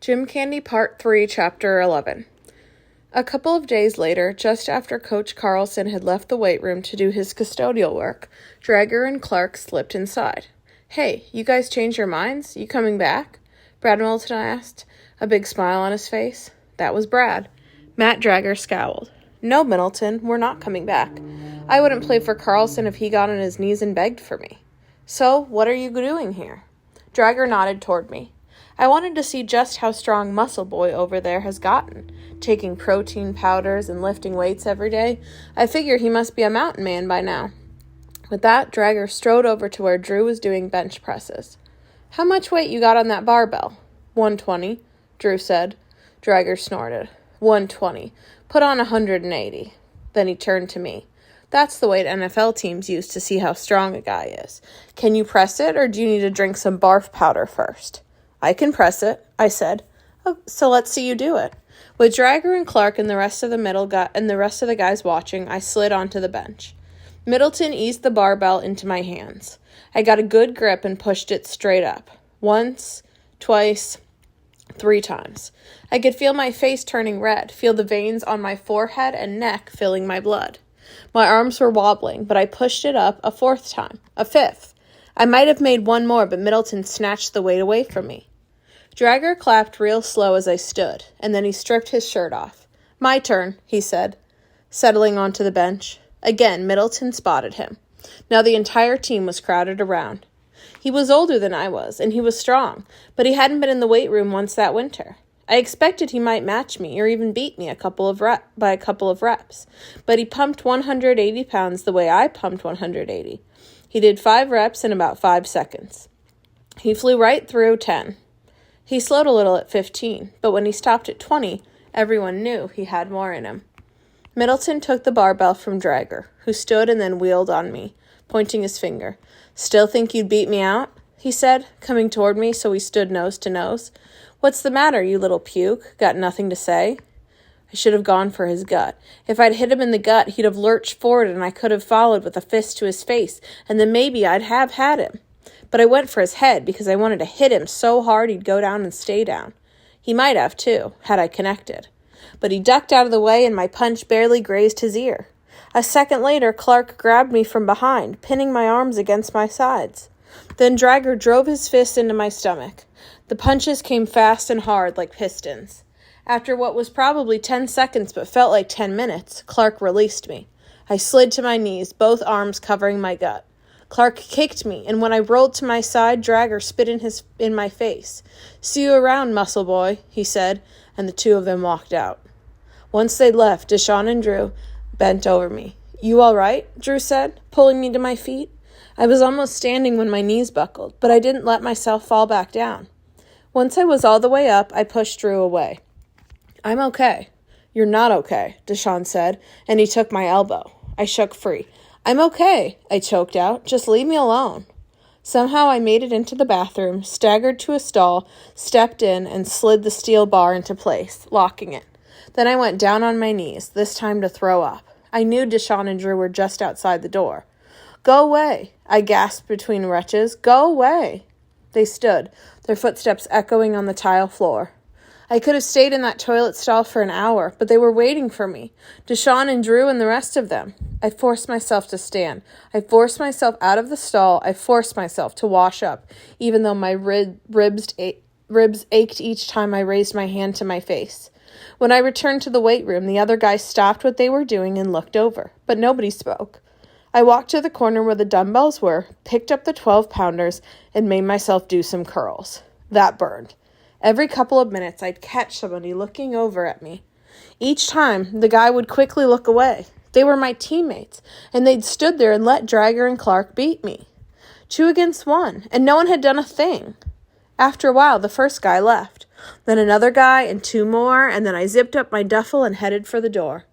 Gym Candy Part 3, Chapter 11. A couple of days later, just after Coach Carlson had left the weight room to do his custodial work, Drager and Clark slipped inside. "Hey, you guys changed your minds? You coming back?" Brad Middleton asked, a big smile on his face. That was Brad. Matt Drager scowled. "No, Middleton, we're not coming back. I wouldn't play for Carlson if he got on his knees and begged for me." "So, what are you doing here?" Drager nodded toward me. "I wanted to see just how strong Muscle Boy over there has gotten. Taking protein powders and lifting weights every day. I figure he must be a mountain man by now." With that, Drager strode over to where Drew was doing bench presses. "How much weight you got on that barbell?" 120, Drew said. Drager snorted. 120. Put on 180. Then he turned to me. "That's the weight NFL teams use to see how strong a guy is. Can you press it, or do you need to drink some barf powder first?" "I can press it," I said. "Oh, so let's see you do it." With Drager and Clark and the rest of the guys watching, I slid onto the bench. Middleton eased the barbell into my hands. I got a good grip and pushed it straight up. Once, twice, 3 times. I could feel my face turning red, feel the veins on my forehead and neck filling my blood. My arms were wobbling, but I pushed it up a 4th time, a 5th. I might have made one more, but Middleton snatched the weight away from me. Drager clapped real slow as I stood, and then he stripped his shirt off. "My turn," he said, settling onto the bench. Again, Middleton spotted him. Now the entire team was crowded around. He was older than I was, and he was strong, but he hadn't been in the weight room once that winter. I expected he might match me or even beat me by a couple of reps, but he pumped 180 pounds the way I pumped 180. He did 5 reps in about 5 seconds. He flew right through 10. He slowed a little at 15, but when he stopped at 20, everyone knew he had more in him. Middleton took the barbell from Drager, who stood and then wheeled on me, pointing his finger. "Still think you'd beat me out?" he said, coming toward me so we stood nose to nose. "What's the matter, you little puke? Got nothing to say?" I should have gone for his gut. If I'd hit him in the gut, he'd have lurched forward and I could have followed with a fist to his face, and then maybe I'd have had him. But I went for his head because I wanted to hit him so hard he'd go down and stay down. He might have, too, had I connected. But he ducked out of the way and my punch barely grazed his ear. A second later, Clark grabbed me from behind, pinning my arms against my sides. Then Drager drove his fist into my stomach. The punches came fast and hard like pistons. After what was probably 10 seconds but felt like 10 minutes, Clark released me. I slid to my knees, both arms covering my gut. Clark kicked me, and when I rolled to my side, Drager spit in my face. "See you around, Muscle Boy," he said, and the 2 of them walked out. Once they left, Deshaun and Drew bent over me. "You all right?" Drew said, pulling me to my feet. I was almost standing when my knees buckled, but I didn't let myself fall back down. Once I was all the way up, I pushed Drew away. "I'm okay." "You're not okay," Deshaun said, and he took my elbow. I shook free. "I'm okay," I choked out. "Just leave me alone." Somehow I made it into the bathroom, staggered to a stall, stepped in, and slid the steel bar into place, locking it. Then I went down on my knees, this time to throw up. I knew Deshaun and Drew were just outside the door. "Go away," I gasped between retches. "Go away." They stood, their footsteps echoing on the tile floor. I could have stayed in that toilet stall for an hour, but they were waiting for me, Deshaun and Drew and the rest of them. I forced myself to stand. I forced myself out of the stall. I forced myself to wash up, even though my ribs ached each time I raised my hand to my face. When I returned to the weight room, the other guys stopped what they were doing and looked over, but nobody spoke. I walked to the corner where the dumbbells were, picked up the 12-pounders, and made myself do some curls. That burned. Every couple of minutes, I'd catch somebody looking over at me. Each time, the guy would quickly look away. They were my teammates, and they'd stood there and let Drager and Clark beat me. 2 against 1, and no one had done a thing. After a while, the first guy left. Then another guy and 2 more, and then I zipped up my duffel and headed for the door.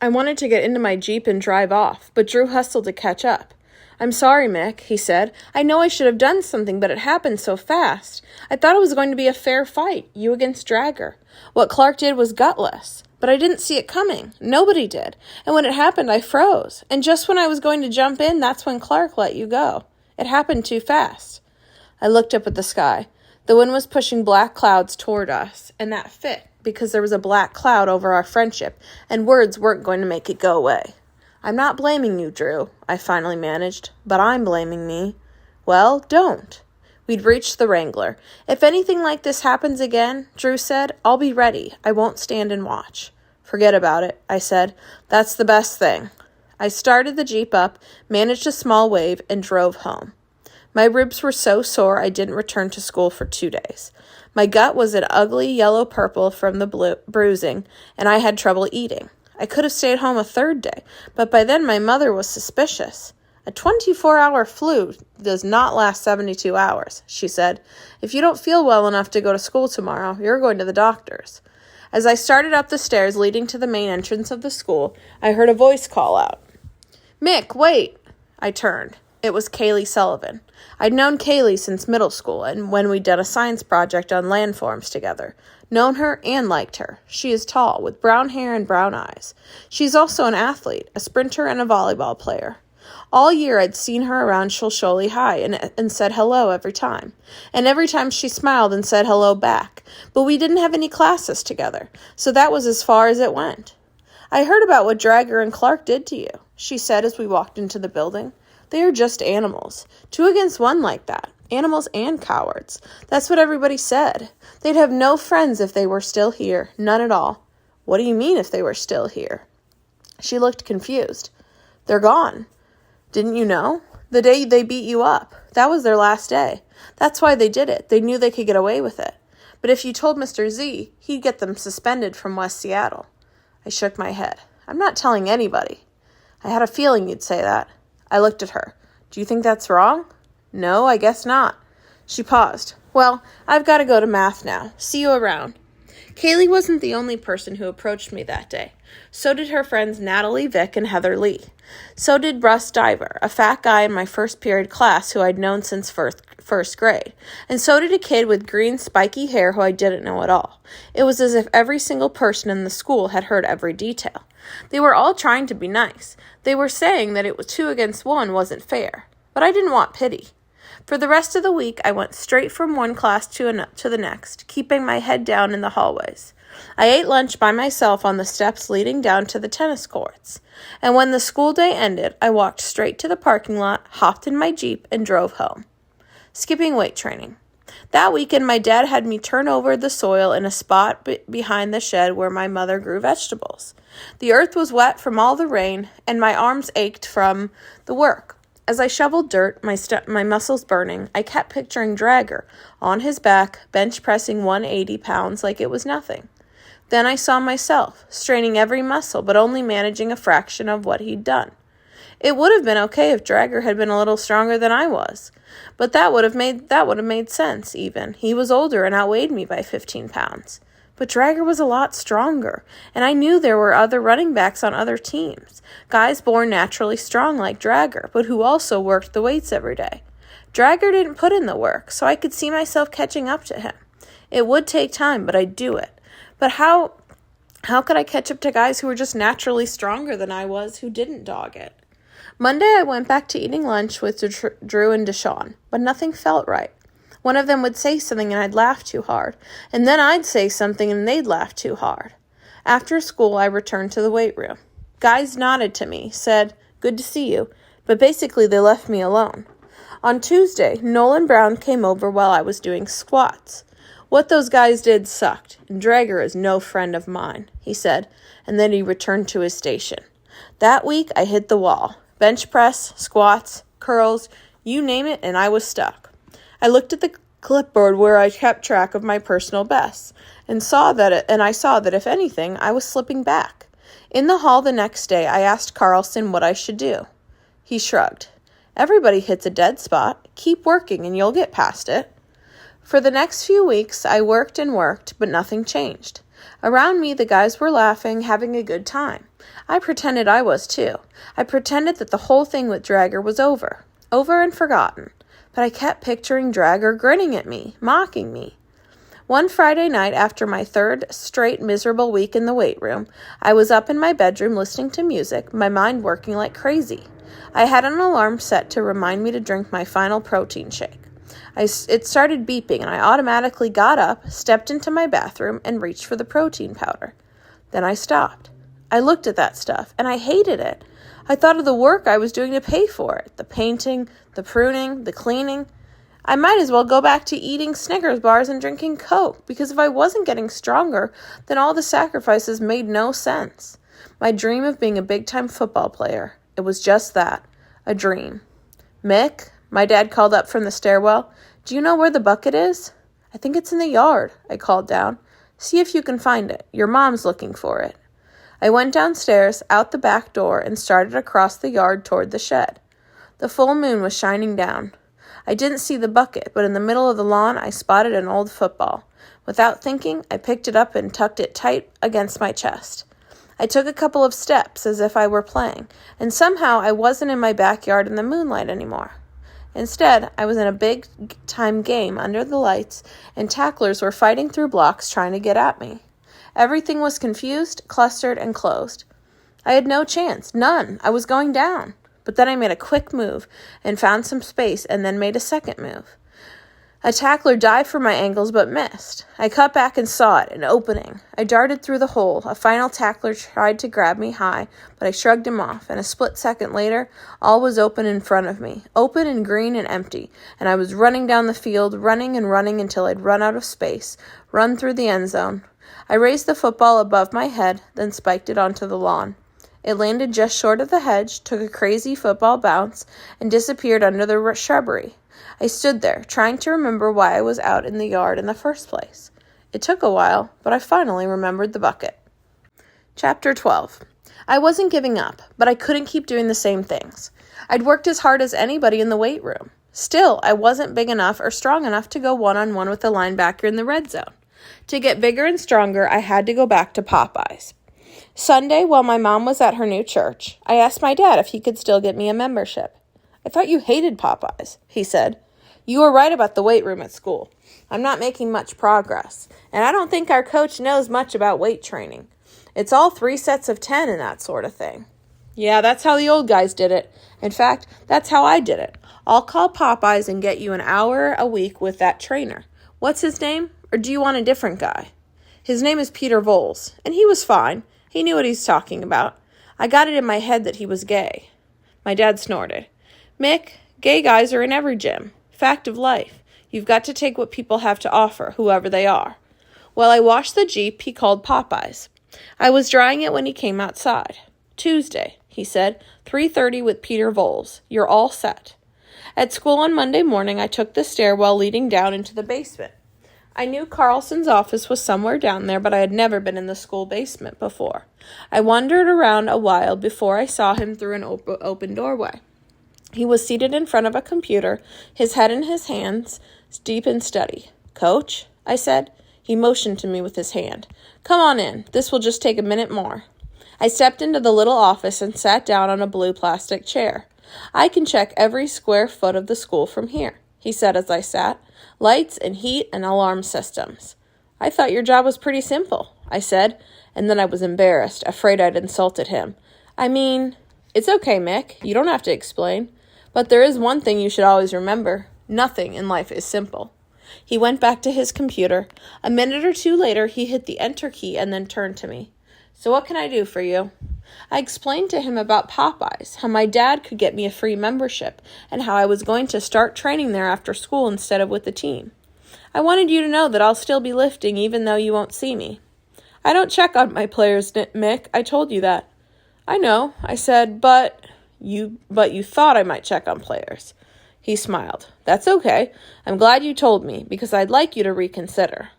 I wanted to get into my Jeep and drive off, but Drew hustled to catch up. "I'm sorry, Mick," he said. "I know I should have done something, but it happened so fast. I thought it was going to be a fair fight, you against Drager. What Clark did was gutless, but I didn't see it coming. Nobody did. And when it happened, I froze. And just when I was going to jump in, that's when Clark let you go. It happened too fast." I looked up at the sky. The wind was pushing black clouds toward us, and that fit, because there was a black cloud over our friendship, and words weren't going to make it go away. "I'm not blaming you, Drew," I finally managed, "but I'm blaming me." "Well, don't." We'd reached the Wrangler. "If anything like this happens again," Drew said, "I'll be ready. I won't stand and watch." "Forget about it," I said. "That's the best thing." I started the Jeep up, managed a small wave, and drove home. My ribs were so sore I didn't return to school for 2 days. My gut was an ugly yellow-purple from the bruising, and I had trouble eating. I could have stayed home a third day, but by then my mother was suspicious. "A 24-hour flu does not last 72 hours, she said. "If you don't feel well enough to go to school tomorrow, you're going to the doctor's." As I started up the stairs leading to the main entrance of the school, I heard a voice call out, "Mick, wait!" I turned. It was Kaylee Sullivan. I'd known Kaylee since middle school, and when we'd done a science project on landforms together. Known her and liked her. She is tall, with brown hair and brown eyes. She's also an athlete, a sprinter and a volleyball player. All year I'd seen her around Shoshone High and said hello every time. And every time she smiled and said hello back. But we didn't have any classes together, so that was as far as it went. "I heard about what Dragger and Clark did to you," she said as we walked into the building. "They are just animals. 2 against 1 like that. Animals and cowards. That's what everybody said. They'd have no friends if they were still here. None at all." "What do you mean if they were still here?" She looked confused. "They're gone. Didn't you know? The day they beat you up. That was their last day. That's why they did it. They knew they could get away with it. But if you told Mr. Z, he'd get them suspended from West Seattle." I shook my head. "I'm not telling anybody." "I had a feeling you'd say that." I looked at her. "Do you think that's wrong?" "No, I guess not." She paused. "Well, I've got to go to math now. See you around." Kaylee wasn't the only person who approached me that day. So did her friends Natalie Vick and Heather Lee. So did Russ Diver, a fat guy in my first period class who I'd known since first grade. And so did a kid with green spiky hair who I didn't know at all. It was as if every single person in the school had heard every detail. They were all trying to be nice. They were saying that it was 2 against 1 wasn't fair. But I didn't want pity. For the rest of the week, I went straight from one class to the next, keeping my head down in the hallways. I ate lunch by myself on the steps leading down to the tennis courts. And when the school day ended, I walked straight to the parking lot, hopped in my Jeep, and drove home. Skipping weight training. That weekend, my dad had me turn over the soil in a spot behind the shed where my mother grew vegetables. The earth was wet from all the rain, and my arms ached from the work. As I shoveled dirt, my muscles burning, I kept picturing Dragger, on his back, bench pressing 180 pounds like it was nothing. Then I saw myself, straining every muscle, but only managing a fraction of what he'd done. It would have been okay if Dragger had been a little stronger than I was, but that would have made sense, even. He was older and outweighed me by 15 pounds. But Dragger was a lot stronger, and I knew there were other running backs on other teams, guys born naturally strong like Dragger, but who also worked the weights every day. Dragger didn't put in the work, so I could see myself catching up to him. It would take time, but I'd do it. But how could I catch up to guys who were just naturally stronger than I was, who didn't dog it? Monday, I went back to eating lunch with Drew and Deshawn, but nothing felt right. One of them would say something and I'd laugh too hard, and then I'd say something and they'd laugh too hard. After school, I returned to the weight room. Guys nodded to me, said, "Good to see you," but basically they left me alone. On Tuesday, Nolan Brown came over while I was doing squats. "What those guys did sucked, and Dragger is no friend of mine," he said, and then he returned to his station. That week, I hit the wall. Bench press, squats, curls, you name it, and I was stuck. I looked at the clipboard where I kept track of my personal bests, and I saw that if anything, I was slipping back. In the hall the next day, I asked Carlson what I should do. He shrugged. "Everybody hits a dead spot. Keep working and you'll get past it." For the next few weeks, I worked and worked, but nothing changed. Around me, the guys were laughing, having a good time. I pretended I was too. I pretended that the whole thing with Dragger was over and forgotten. But I kept picturing Dragger grinning at me, mocking me. One Friday night, after my 3rd straight miserable week in the weight room, I was up in my bedroom listening to music, my mind working like crazy. I had an alarm set to remind me to drink my final protein shake. It started beeping, and I automatically got up, stepped into my bathroom, and reached for the protein powder. Then I stopped. I looked at that stuff, and I hated it. I thought of the work I was doing to pay for it, the painting, the pruning, the cleaning. I might as well go back to eating Snickers bars and drinking Coke, because if I wasn't getting stronger, then all the sacrifices made no sense. My dream of being a big-time football player, it was just that, a dream. Mick, my dad called up from the stairwell, do you know where the bucket is? I think it's in the yard, I called down. See if you can find it. Your mom's looking for it. I went downstairs, out the back door, and started across the yard toward the shed. The full moon was shining down. I didn't see the bucket, but in the middle of the lawn I spotted an old football. Without thinking, I picked it up and tucked it tight against my chest. I took a couple of steps as if I were playing, and somehow I wasn't in my backyard in the moonlight anymore. Instead, I was in a big-time game under the lights, and tacklers were fighting through blocks trying to get at me. Everything was confused, clustered, and closed. I had no chance, none. I was going down. But then I made a quick move and found some space and then made a second move. A tackler dived for my ankles but missed. I cut back and saw it, an opening. I darted through the hole. A final tackler tried to grab me high, but I shrugged him off, and a split second later, all was open in front of me, open and green and empty, and I was running down the field, running and running until I'd run out of space, run through the end zone. I raised the football above my head, then spiked it onto the lawn. It landed just short of the hedge, took a crazy football bounce, and disappeared under the shrubbery. I stood there, trying to remember why I was out in the yard in the first place. It took a while, but I finally remembered the bucket. Chapter 12. I wasn't giving up, but I couldn't keep doing the same things. I'd worked as hard as anybody in the weight room. Still, I wasn't big enough or strong enough to go one-on-one with the linebacker in the red zone. To get bigger and stronger, I had to go back to Popeyes. Sunday, while my mom was at her new church, I asked my dad if he could still get me a membership. I thought you hated Popeyes, he said. You were right about the weight room at school. I'm not making much progress, and I don't think our coach knows much about weight training. It's all 3 sets of 10 and that sort of thing. Yeah, that's how the old guys did it. In fact, that's how I did it. I'll call Popeyes and get you an hour a week with that trainer. What's his name? Or do you want a different guy? His name is Peter Voles, and he was fine. He knew what he's talking about. I got it in my head that he was gay. My dad snorted. Mick, gay guys are in every gym. Fact of life. You've got to take what people have to offer, whoever they are. While I washed the Jeep, he called Popeyes. I was drying it when he came outside. Tuesday, he said, 3:30 with Peter Voles. You're all set. At school on Monday morning, I took the stairwell leading down into the basement. I knew Carlson's office was somewhere down there, but I had never been in the school basement before. I wandered around a while before I saw him through an open doorway. He was seated in front of a computer, his head in his hands, deep in study. Coach, I said. He motioned to me with his hand. Come on in. This will just take a minute more. I stepped into the little office and sat down on a blue plastic chair. I can check every square foot of the school from here, he said as I sat. Lights and heat and alarm systems. I thought your job was pretty simple, I said, and then I was embarrassed, afraid I'd insulted him. I mean, it's okay, Mick. You don't have to explain. But there is one thing you should always remember. Nothing in life is simple. He went back to his computer. A minute or two later, he hit the enter key and then turned to me. So what can I do for you? I explained to him about Popeyes, how my dad could get me a free membership, and how I was going to start training there after school instead of with the team. I wanted you to know that I'll still be lifting even though you won't see me. I don't check on my players, Mick. I told you that. I know, I said, but you thought I might check on players. He smiled. That's okay. I'm glad you told me, because I'd like you to reconsider.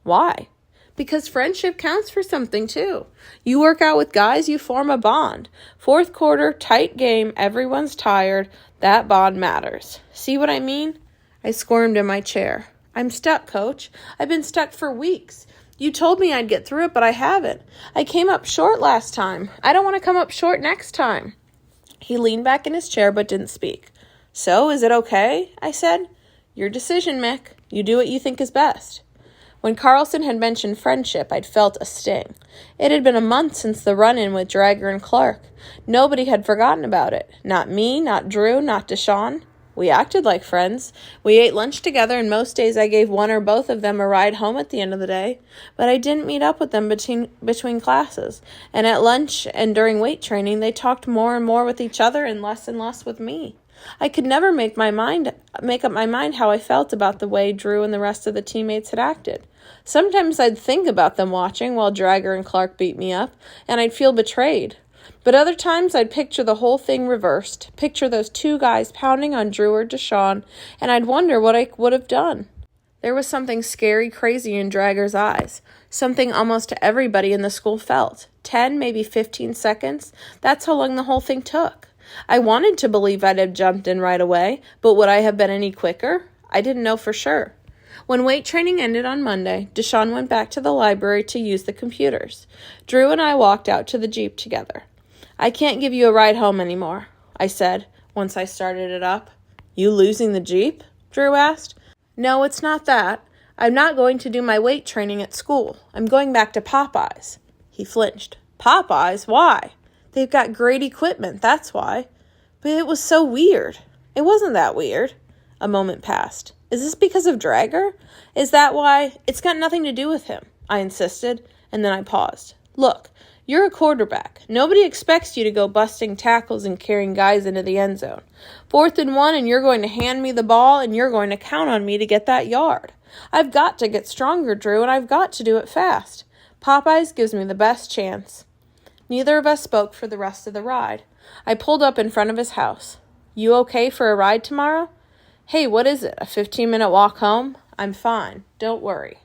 Why? Because friendship counts for something, too. You work out with guys, you form a bond. Fourth quarter, tight game, everyone's tired. That bond matters. See what I mean? I squirmed in my chair. I'm stuck, Coach. I've been stuck for weeks. You told me I'd get through it, but I haven't. I came up short last time. I don't want to come up short next time. He leaned back in his chair but didn't speak. So, is it okay? I said. Your decision, Mick. You do what you think is best. When Carlson had mentioned friendship, I'd felt a sting. It had been a month since the run-in with Drager and Clark. Nobody had forgotten about it. Not me, not Drew, not Deshaun. We acted like friends. We ate lunch together, and most days I gave one or both of them a ride home at the end of the day. But I didn't meet up with them between classes. And at lunch and during weight training, they talked more and more with each other and less with me. I could never make up my mind how I felt about the way Drew and the rest of the teammates had acted. Sometimes I'd think about them watching while Dragger and Clark beat me up, and I'd feel betrayed. But other times I'd picture the whole thing reversed, picture those two guys pounding on Drew or Deshawn, and I'd wonder what I would have done. There was something scary crazy in Dragger's eyes, something almost everybody in the school felt. 10, maybe 15 seconds, that's how long the whole thing took. I wanted to believe I'd have jumped in right away, but would I have been any quicker? I didn't know for sure. When weight training ended on Monday, Deshawn went back to the library to use the computers. Drew and I walked out to the Jeep together. I can't give you a ride home anymore, I said, once I started it up. You losing the Jeep? Drew asked. No, it's not that. I'm not going to do my weight training at school. I'm going back to Popeyes. He flinched. Popeyes? Why? They've got great equipment, that's why. But it was so weird. It wasn't that weird. A moment passed. Is this because of Dragger? Is that why? It's got nothing to do with him, I insisted, and then I paused. Look, you're a quarterback. Nobody expects you to go busting tackles and carrying guys into the end zone. 4th and 1, and you're going to hand me the ball, and you're going to count on me to get that yard. I've got to get stronger, Drew, and I've got to do it fast. Popeyes gives me the best chance. Neither of us spoke for the rest of the ride. I pulled up in front of his house. You okay for a ride tomorrow? Hey, what is it, a 15-minute walk home? I'm fine. Don't worry.